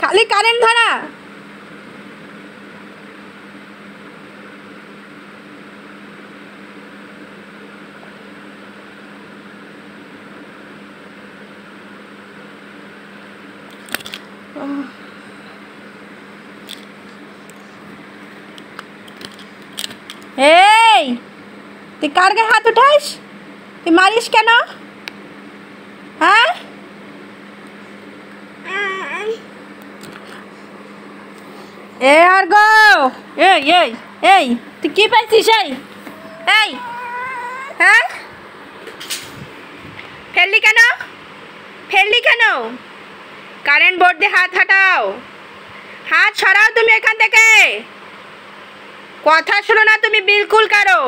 খালি কারেন্ট ধরা। এই তুই কার গায়ে হাত উঠাস? তুই মারিস কেন? হ্যাঁ এ আর গো এই এই এই তুই কি পাইছিস? এই এই হ্যাঁ ফেললি কেন? ফেললি কেন? কারেন্ট বোর্ড দিয়ে হাত হটাও, হাত সরাও তুমি এখান থেকে। কথা শোনো না তুমি বিলকুল কারো।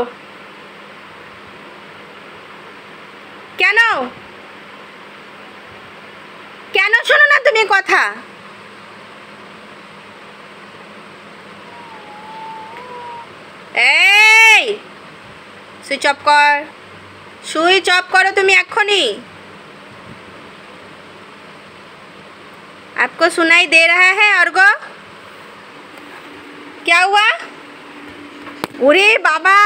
কেন কেন শোনো না তুমি কথা? এই সুইচ অফ কর, সুইচ অফ করো তুমি এক্ষুনি। आपको सुनाई दे रहा है अर्गो? क्या हुआ? ওরে বাবা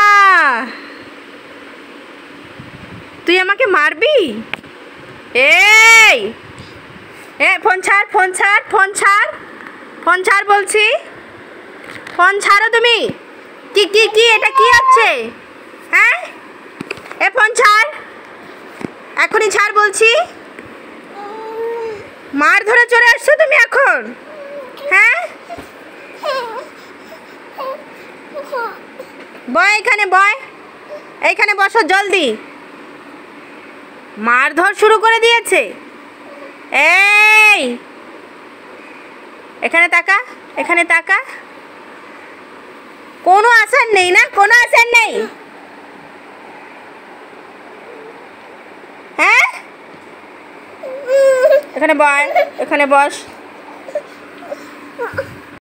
তুই আমাকে মারবি? এই এ ফোন ছাড়, ফোন ছাড়, ফোন ছাড়, ফোন ছাড় বলছি। ফোন ছাড়ো তুমি। কি কি কি এটা কি হচ্ছে? হ্যাঁ এ ফোন ছাড়, এখনই ছাড় বলছি। মার ধরে চলে আসছো তুমি এখন? হ্যাঁ বয় এখানে, বয় এইখানে বসো জলদি। মারধর শুরু করে দিয়েছে। এই এখানে তাকা, এখানে তাকা। কোনো আসার নেই না, কোনো আসার নেই। হ্যাঁ এখানে বয়, এখানে বস।